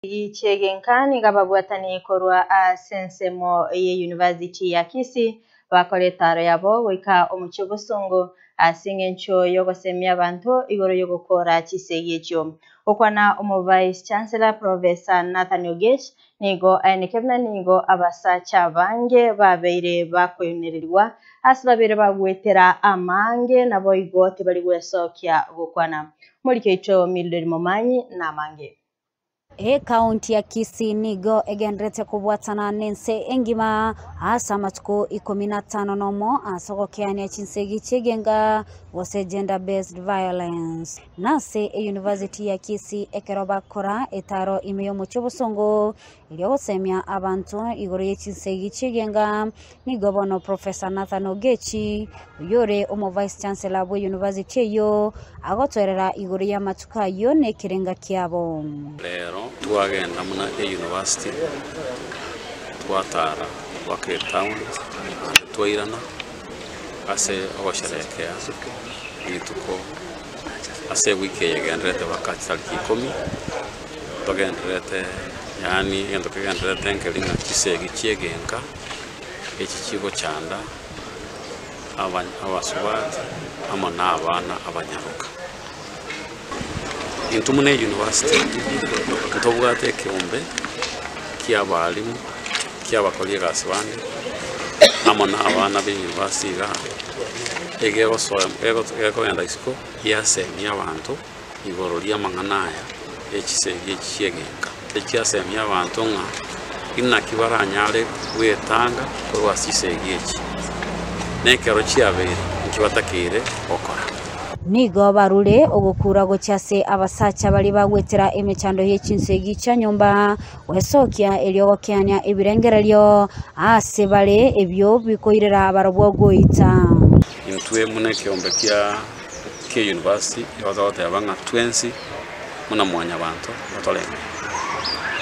Ichegenkani gababwatani korwa sensemo ye University ya Kisii bakore taro yabo wika omuchobosongo asingencho yogosemya abantu igoro yogokora chisegyecho okwana Vice Chancellor Professor Nathan Ogechi nigo nikebna nigo abasacha bange babeire bakoyonererwa asibabere bagwetera amange nabo igote bali gwesokya gukwana muri kecho Mildred Momanyi na mange County ya Kisii nigo egendrete kubwatana nense engima asa matuko 15 nomo asogokeania chinsegi chegenga wase gender based violence nase University ya Kisii ekeroba kora etaro imeyo muchobosongo iliosemya abantu igoro yechinsegi chegenga nigo bono Professor Nathan Ogechi uyore Vice Chancellor wa University yo agotwerera igoro ya matuka yo nekirenga kiabo tuagenda muna university twatara wa Kisii Town twairana ase abasherekea yituko ase wiki yegendrete wakati tariki 10 togendrete yani endo kegendrete nkelinga chisegi chiegenka echichigo chanda abasubati amana abana abanyaruka intumune university tubwate kiumbe ky'abalimu ky'abakoliye gasibande amana abana be university ga egego soem ego yanda isiko yasemya abantu igoro lya manganaya ekisege kyegenka ekyasemya abantu nga inna kibaranyale wetanga korwa kisege eki nekero kyabere nkibatakire okora nigo barule ogukura gochase abasacha bali bagwetera emechando yechinsegi cha nyumba wesokya elyogokyanya ebirengereryo ase bale ebyo bikoirera abarobwogoita intwe muneke ombekya ke university yozote abanga 20 muna mwanya abantu batole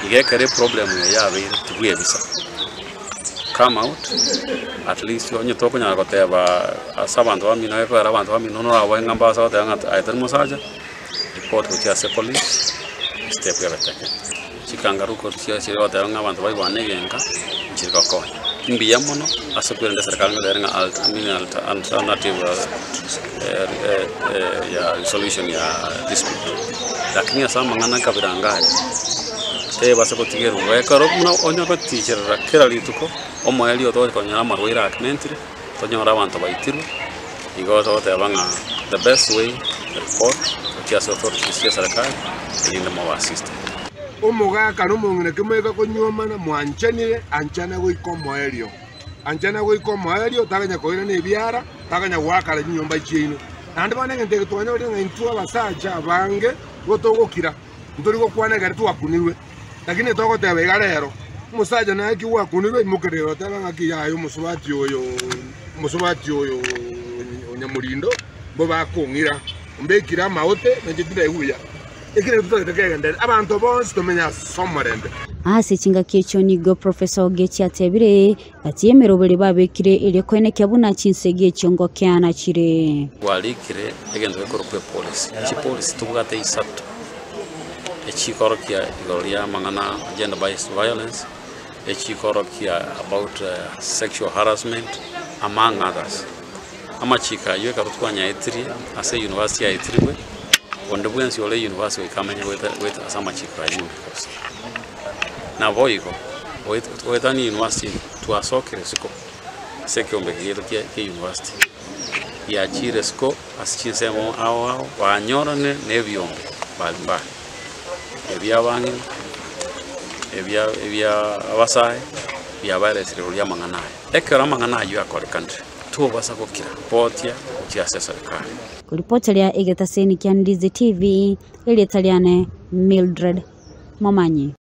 igekere problem yabe tubuye bisa come out at least onye toko nya goteba asabantu bamino eko era abantu bamino no abo ngamba asate anga aitan musaja report with ya police step ya bateke chikangaru ko tia chiro ta anga abantu bai wane genka chirko ko imbiya mono asekwenda serikali nga alternative ya solution ya dispute lakini asama ngana kabiranga te basa kotigeru wekaro muna onyo ko teacher rakera lituko omoeli oto ko nyama marwira akmentri to nyora abantu baitiru igoto te banga the best way report to as authorities ya serikali inde mo assist omoga kanu mongene kemeka ko nyoma na mwanchanire anchana go ikomoelio anchana go ikomoelio taganya ko ina ne biara taganya wakala nyomba chino ande bana ngente to anyore ntu abasaja bange gotogokira ndori go kwana gari tu akunirwe lakini toko tebega rero musaja na ki wakunirwe mukerero tabanga ki yayo musubati oyo onyamurindo bo bakungira mbekira maote najidira ihuya ikire tutakegende abantu bonse tomenya somorende ase chinga kecho nigo Professor Ogechi atebire atiyemero bele babekire ile kwene kyabuna chinsege cyongo kyana chire walikire egendo ekorokwe police chi police tubugate isatu echikorokia igoria mangana gender based violence echikorokia about sexual harassment among others amachika yo karutwanya etri ase university ya etriwe onde bwensi ole university ikamenya with asama chika yo na voiko wetani university tuasokere siko sekiombe kiyeto ke university ya chiresko asichinsemo ao wanyorane nebyombe balba ebya bangi ebya abasai bya baresire lya mangana ekera mangana yo akore country to basa kokira potia utia serikali kuripotelea Egetaseni kya Ndizi TV ile Italiane Mildred Momanyi.